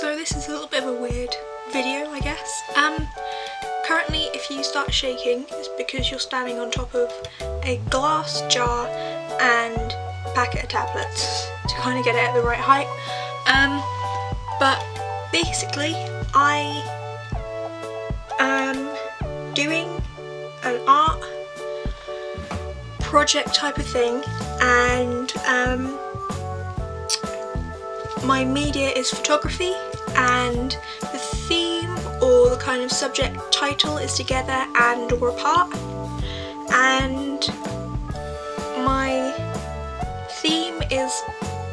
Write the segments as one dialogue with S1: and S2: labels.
S1: So this is a little bit of a weird video, I guess. Currently if you start shaking, it's because you're standing on top of a glass jar and a packet of tablets to kind of get it at the right height. But basically I am doing an art project type of thing, and my media is photography, and the theme or the kind of subject title is together and or apart, and my theme is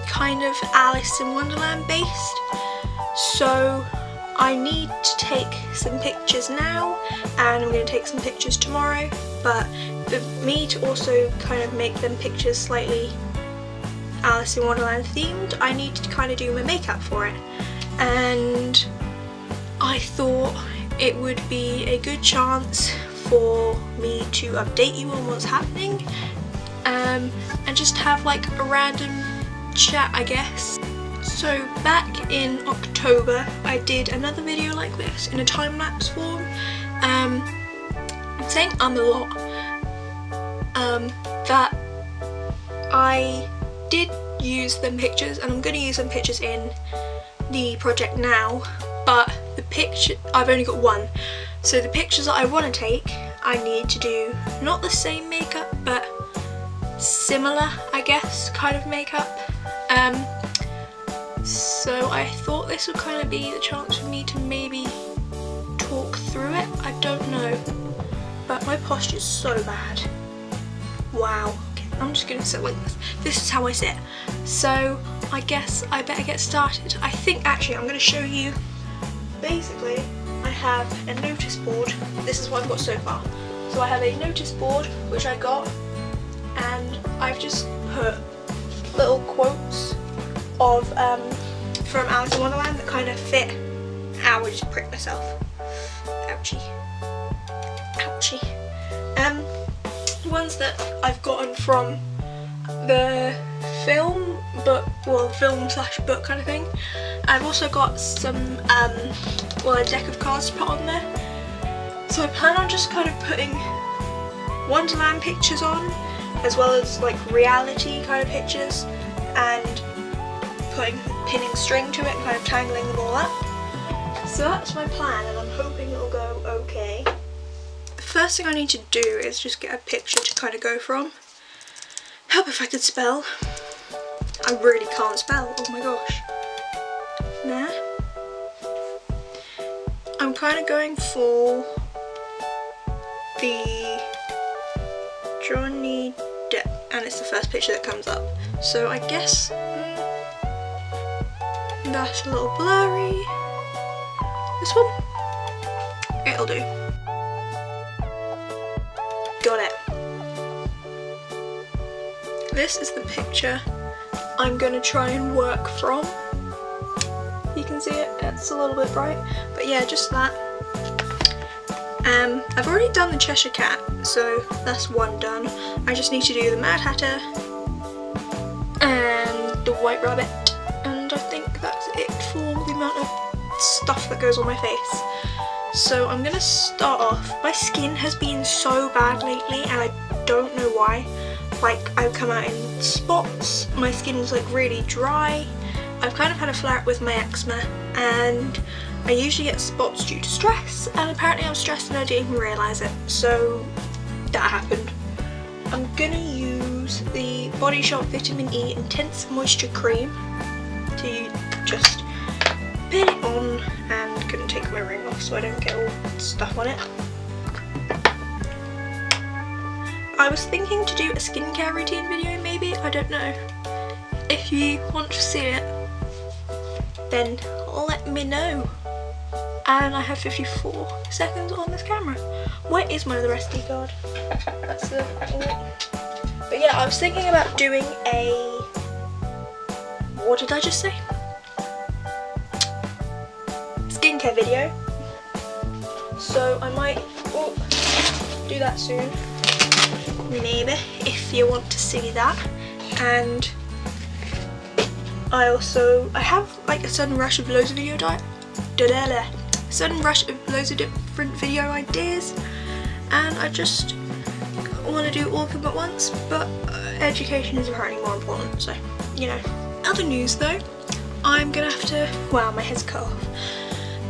S1: kind of Alice in Wonderland based, so I need to take some pictures now and I'm going to take some pictures tomorrow, but for me to also kind of make them pictures slightly Alice in Wonderland themed, I need to kind of do my makeup for it, and I thought it would be a good chance for me to update you on what's happening, and just have like a random chat, I guess. So back in October I did another video like this in a time-lapse form. I'm saying a lot, that I did use them pictures, and I'm going to use them pictures in the project now, but the picture, I've only got one, so the pictures that I want to take I need to do not the same makeup but similar, I guess, kind of makeup. So I thought this would kind of be the chance for me to maybe talk through it. I don't know, but my posture's so bad. Wow. Okay, I'm just gonna sit like this. This is how I sit. So I guess I better get started. I think actually I'm gonna show you. Basically, I have a notice board. This is what I've got so far. So I have a notice board which I got, and I've just put little quotes of from Alice in Wonderland that kind of fit. Ow, I just pricked myself. Ouchie. Ouchie. Ones that I've gotten from the film, well, film slash book kind of thing. I've also got some, well, a deck of cards to put on there. So I plan on just kind of putting Wonderland pictures on, as well as like reality kind of pictures, and pinning string to it and kind of tangling them all up. So that's my plan, and I'm hoping it'll go okay. The first thing I need to do is just get a picture to kind of go from. Help if I could spell. I really can't spell, oh my gosh. Nah. I'm kind of going for the Johnny Depp, and it's the first picture that comes up. So I guess that's a little blurry. This one? It'll do. Got it. This is the picture I'm going to try and work from. You can see it, it's a little bit bright, but yeah, just that. I've already done the Cheshire Cat, so that's one done. I just need to do the Mad Hatter and the White Rabbit, and I think that's it for the amount of stuff that goes on my face. So I'm gonna start off. My skin has been so bad lately, and I don't know why. Like, I've come out in spots, my skin is like really dry. I've kind of had a flare up with my eczema, and I usually get spots due to stress, and apparently I'm stressed and I didn't even realise it, so that happened. I'm gonna use the Body Shop Vitamin E Intense Moisture Cream to just put it on, and couldn't take my ring off so I don't get all stuff on it. I was thinking to do a skincare routine video maybe, I don't know. If you want to see it, then let me know. And I have 54 seconds on this camera. Where is my other SD card? That's the... But yeah, I was thinking about doing a... What did I just say? Skincare video. So I might do that soon. Maybe, if you want to see that. And I have like a sudden rush of loads of different video ideas, and I just want to do all of them at once, but education is apparently more important, so you know. Other news though, I'm gonna have to, wow, my head's cut off.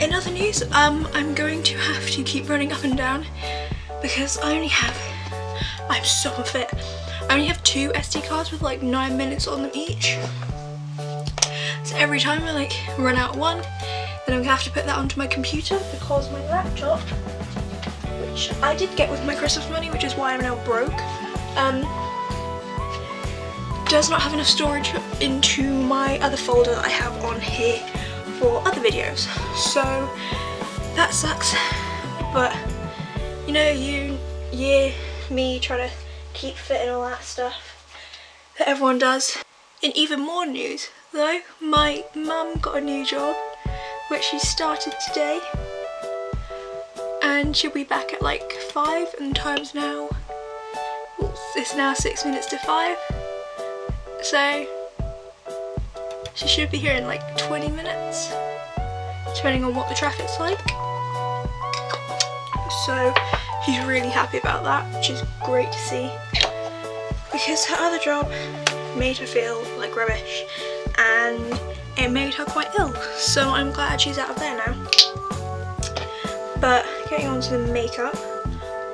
S1: In other news, I'm going to have to keep running up and down because I'm so unfit. I only have 2 SD cards with like 9 minutes on them each. So every time I like run out one, then I'm gonna have to put that onto my computer because my laptop, which I did get with my Christmas money, which is why I'm now broke, does not have enough storage into my other folder that I have on here for other videos. So that sucks, but you know, me trying to keep fit and all that stuff that everyone does. In even more news though, my mum got a new job which she started today, and she'll be back at like 5, and time's now, it's now 6 minutes to 5, so she should be here in like 20 minutes depending on what the traffic's like. So she's really happy about that, which is great to see, because her other job made her feel like rubbish and it made her quite ill, so I'm glad she's out of there now. But getting on to the makeup,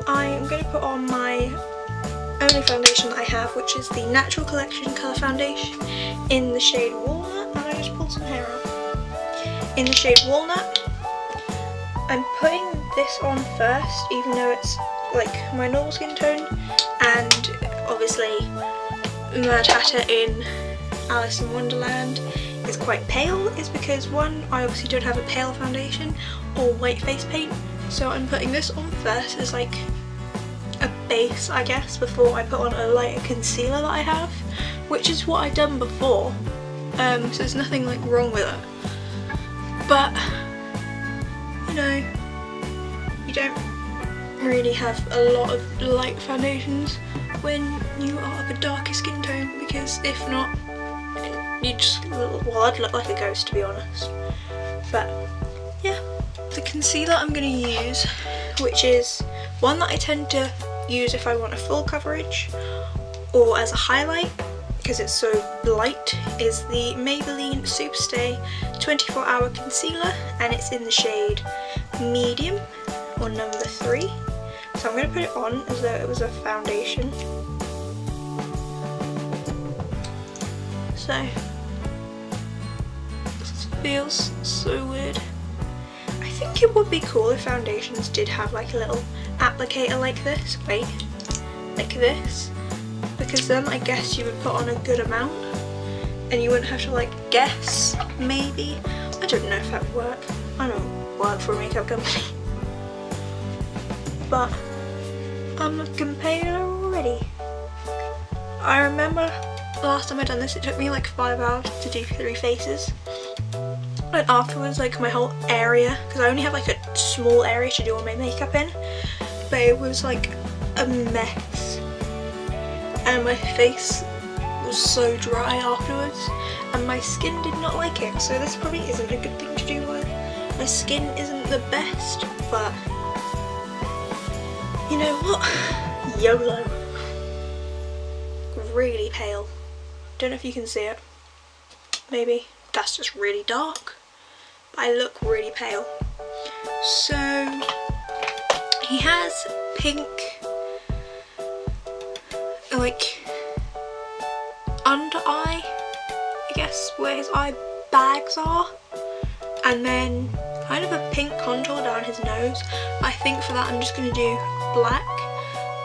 S1: I'm going to put on my only foundation that I have, which is the Natural Collection Colour Foundation in the shade Walnut, and I just pulled some hair out. In the shade Walnut, I'm putting this on first, even though it's like my normal skin tone, and obviously Mad Hatter in Alice in Wonderland is quite pale, is because one, I obviously don't have a pale foundation or white face paint, so I'm putting this on first as like a base, I guess, before I put on a lighter concealer that I have, which is what I've done before, so there's nothing like wrong with it. But you know, you don't really have a lot of light foundations when you are of a darker skin tone, because if not, you just, well, I'd look like a ghost, to be honest. But yeah, the concealer I'm going to use, which is one that I tend to use if I want a full coverage or as a highlight because it's so light, is the Maybelline Superstay 24-Hour Concealer, and it's in the shade Medium, or number 3. So I'm going to put it on as though it was a foundation. So this feels so weird. I think it would be cool if foundations did have like a little applicator like this, like this, because then I guess you would put on a good amount and you wouldn't have to like guess, maybe. I don't know if that would work. I don't work for a makeup company. But I'm looking paler already. I remember the last time I done this, it took me like 5 hours to do 3 faces. And afterwards, like my whole area, because I only have like a small area to do all my makeup in, but it was like a mess. And my face was so dry afterwards, and my skin did not like it. So this probably isn't a good thing to do with. My skin isn't the best, but you know what? YOLO. Really pale. Don't know if you can see it. Maybe. That's just really dark. But I look really pale. So he has pink, like under eye, I guess, where his eye bags are, and then kind of a pink contour down his nose. I think for that I'm just going to do black.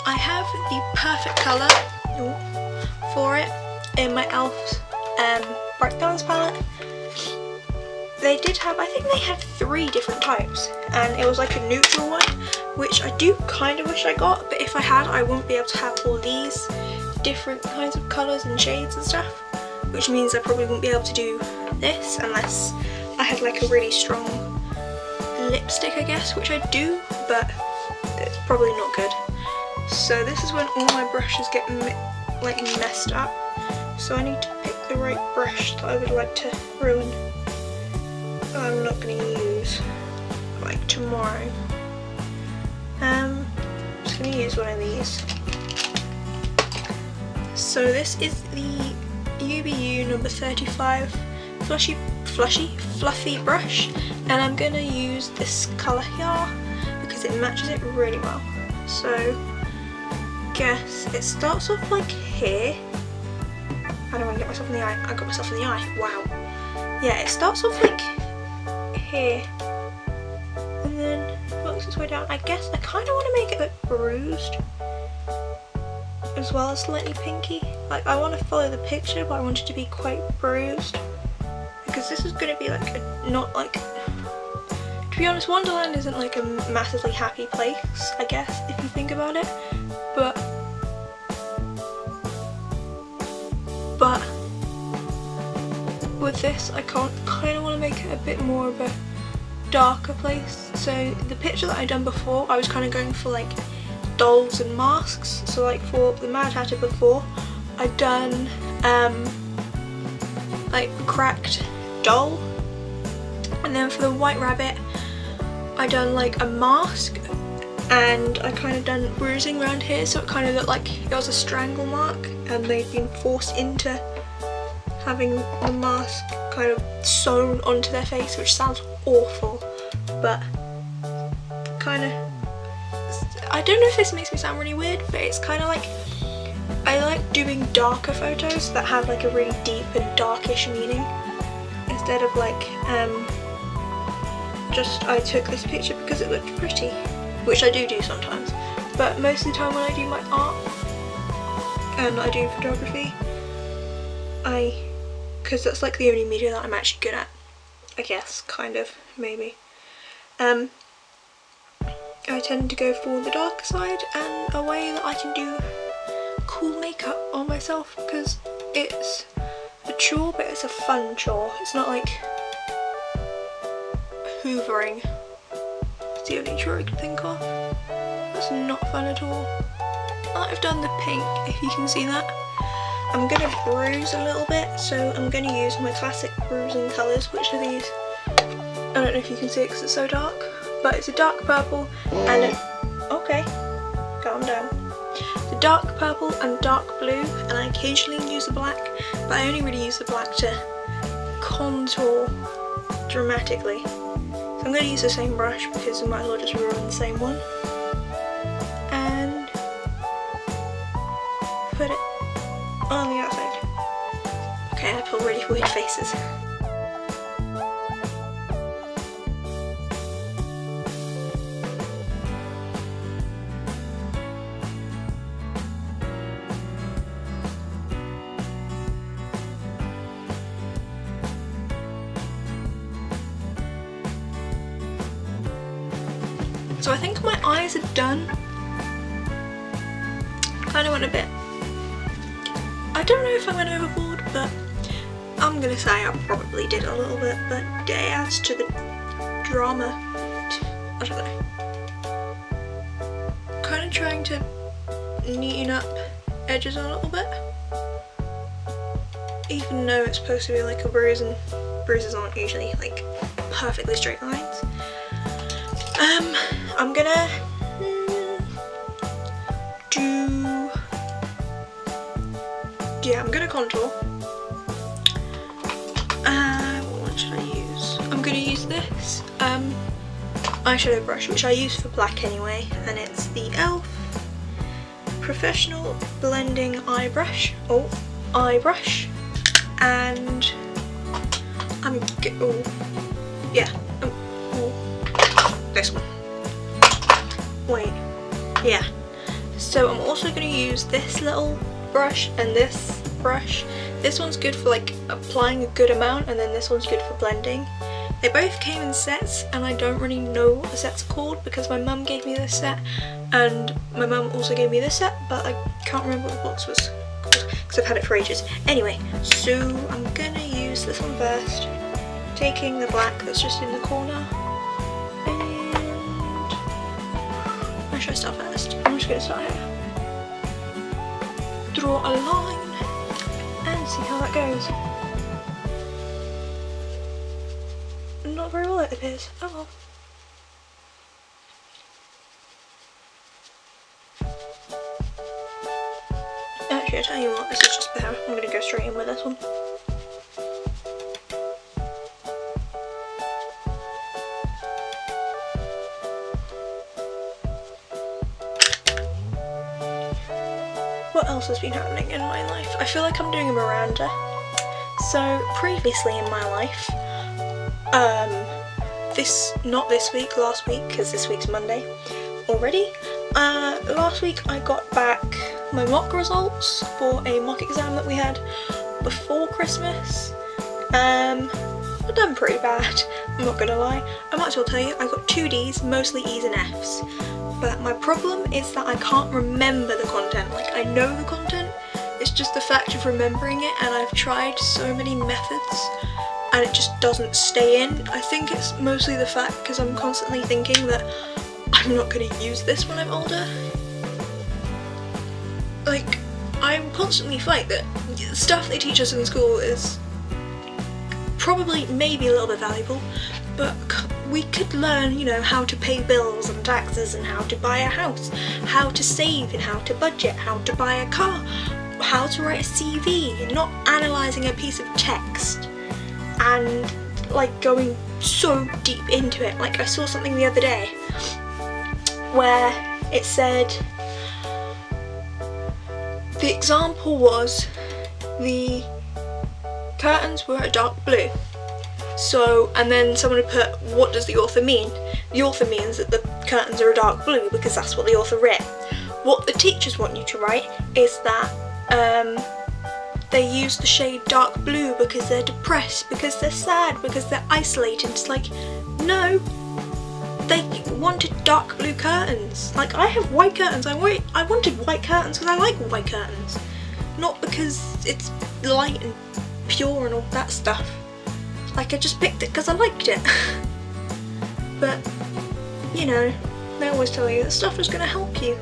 S1: I have the perfect colour for it in my e.l.f. Bright Colours palette. They did have, I think they had 3 different types, and it was like a neutral one, which I do kind of wish I got, but if I had, I wouldn't be able to have all these different kinds of colours and shades and stuff, which means I probably wouldn't be able to do this unless I had like a really strong lipstick, I guess, which I do, but it's probably not good. So this is when all my brushes get like messed up, so I need to pick the right brush that I would like to ruin. I'm not going to use like tomorrow. I'm just going to use one of these. So this is the UBU number 35 fluffy brush, and I'm going to use this colour here because it matches it really well. So guess it starts off like here. I don't want to get myself in the eye. I got myself in the eye. Wow. Yeah, it starts off like here and then works its way down. I guess I kind of want to make it a bit bruised as well as slightly pinky. Like, I want to follow the picture, but I want it to be quite bruised because this is going to be like a, not like, to be honest, Wonderland isn't like a massively happy place, I guess, if you think about it, but with this I kind of want to make it a bit more of a darker place. So the picture that I done before, I was kind of going for like dolls and masks. So like for the Mad Hatter before, I'd done like cracked doll, and then for the White Rabbit I done like a mask, and I kind of done bruising around here, so it kind of looked like it was a strangle mark and they'd been forced into having the mask kind of sewn onto their face, which sounds awful, but kind of, I don't know if this makes me sound really weird, but it's kind of like, I like doing darker photos that have like a really deep and darkish meaning, instead of like just I took this picture because it looked pretty, which I do sometimes, but most of the time when I do my art and I do photography, because that's like the only media that I'm actually good at, I guess, kind of, maybe, I tend to go for the darker side and a way that I can do cool makeup on myself, because it's a chore, but it's a fun chore. It's not like hoovering. It's the only chore I can think of. That's not fun at all. I've done the pink, if you can see that. I'm going to bruise a little bit, so I'm going to use my classic bruising colours, which are these. I don't know if you can see it because it's so dark, but it's a dark purple and a, okay, calm down. It's a dark purple and dark blue, and I occasionally use the black, but I only really use the black to contour dramatically. So I'm going to use the same brush because I might as well just ruin the same one. And put it on the outside. Okay, I pull really weird faces. So I think my eyes are done. Kind of went a bit, I don't know if I went overboard, but I'm gonna say I probably did a little bit, but it adds to the drama. I don't know. Kind of trying to neaten up edges a little bit, even though it's supposed to be like a bruise, and bruises aren't usually like perfectly straight lines. I'm gonna I'm gonna contour. What should I use? I'm gonna use this eyeshadow brush, which I use for black anyway, and it's the e.l.f. Professional Blending Eye Brush, and this one. Wait, yeah. So I'm also going to use this little brush and this brush. This one's good for like applying a good amount, and then this one's good for blending. They both came in sets, and I don't really know what the sets are called because my mum gave me this set, and my mum also gave me this set, but I can't remember what the box was called because I've had it for ages. Anyway, so I'm going to use this one first, taking the black that's just in the corner. Where should I start first? I'm just going to start here. Draw a line and see how that goes. Not very well, it appears. Oh well. Actually, I tell you what, this is just better. I'm gonna go straight in with this one. What else has been happening in my life? I feel like I'm doing a Miranda. So previously in my life, not this week, last week, because this week's Monday already. Last week I got back my mock results for a mock exam that we had before Christmas. I've done pretty bad, I'm not gonna lie. I might as well tell you, I got 2 Ds, mostly E's and F's. But my problem is that I can't remember the content. Like, I know the content, it's just the fact of remembering it, and I've tried so many methods and it just doesn't stay in. I think it's mostly the fact because I'm constantly thinking that I'm not going to use this when I'm older. Like, I constantly fight that the stuff they teach us in school is probably maybe a little bit valuable, but we could learn, you know, how to pay bills and taxes and how to buy a house, how to save and how to budget, how to buy a car, how to write a CV, and not analysing a piece of text and like going so deep into it. Like, I saw something the other day where it said, the example was the curtains were a dark blue. So, and then someone had put, what does the author mean? The author means that the curtains are a dark blue because that's what the author wrote. What the teachers want you to write is that they use the shade dark blue because they're depressed, because they're sad, because they're isolated. It's like, no, they wanted dark blue curtains. Like, I have white curtains. I wanted white curtains because I like white curtains, not because it's light and pure and all that stuff. Like, I just picked it because I liked it. But, you know, they always tell you that stuff is going to help you.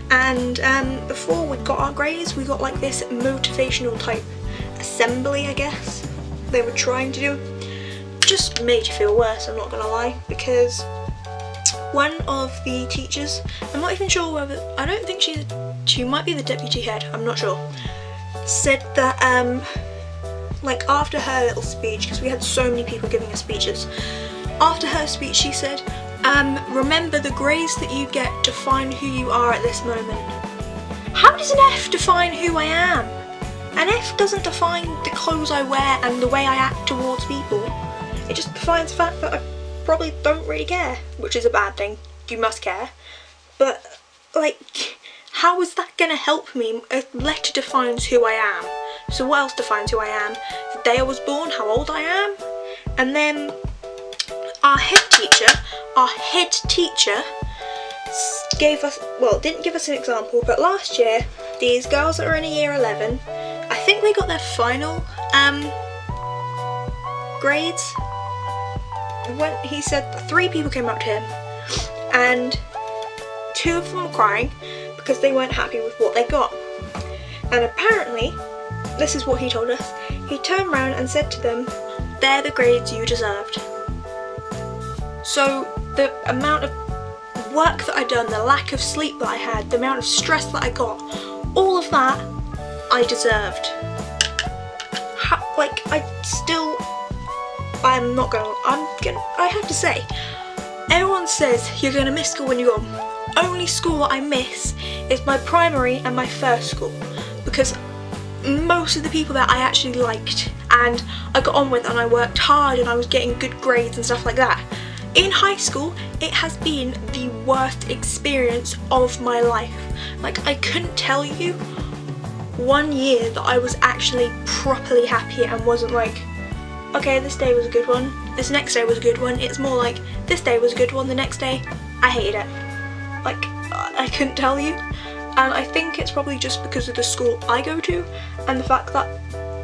S1: And before we got our grades, we got like this motivational type assembly, I guess they were trying to do. Just made you feel worse, I'm not gonna lie, because one of the teachers, I'm not even sure whether, I don't think she might be the deputy head, I'm not sure, said that like after her little speech, because we had so many people giving us speeches, after her speech she said, remember the grades that you get define who you are at this moment. How does an F define who I am? An F doesn't define the clothes I wear and the way I act towards people. It just defines the fact that I probably don't really care, which is a bad thing. You must care. But, like, how is that going to help me? A letter defines who I am. So what else defines who I am? The day I was born, how old I am, and then our head teacher gave us, well, didn't give us an example, but last year, these girls that are in a year 11, I think they got their final grades. When he said 3 people came up to him, and 2 of them were crying because they weren't happy with what they got. And apparently, this is what he told us, he turned around and said to them, they're the grades you deserved. So the amount of work that I'd done, the lack of sleep that I had, the amount of stress that I got, all of that I deserved. I have to say, everyone says you're gonna miss school when you're gone. Only school that I miss is my primary and my first school, because most of the people that I actually liked and I got on with and I worked hard and I was getting good grades and stuff like that. In high school, it has been the worst experience of my life. Like, I couldn't tell you one year that I was actually properly happy and wasn't like, okay, this day was a good one, this next day was a good one. It's more like, this day was a good one, the next day, I hated it. Like, I couldn't tell you. And I think it's probably just because of the school I go to and the fact that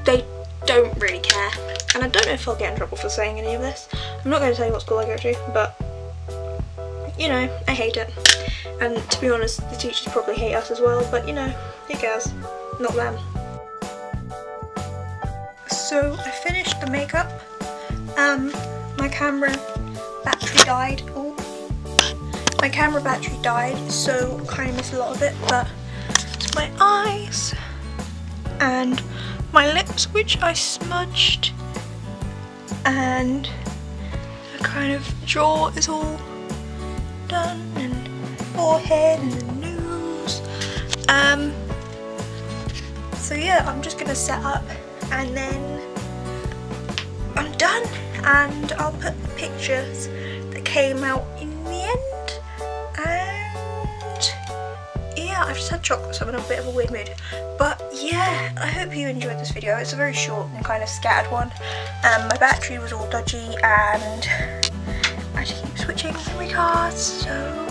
S1: they don't really care. And I don't know if I'll get in trouble for saying any of this. I'm not going to tell you what school I go to, but, you know, I hate it. And to be honest, the teachers probably hate us as well, but, you know, who cares? Not them. So I finished the makeup. My camera battery died. Oh, my camera battery died, so I kind of missed a lot of it. But it's my eyes and my lips, which I smudged, and the kind of jaw is all done, and forehead and the nose. So yeah, I'm just gonna set up and then I'm done, and I'll put the pictures that came out in the end. And yeah, I've just had chocolate, so I'm in a bit of a weird mood. But yeah, I hope you enjoyed this video. It's a very short and kind of scattered one. My battery was all dodgy and I had to keep switching memory cards, so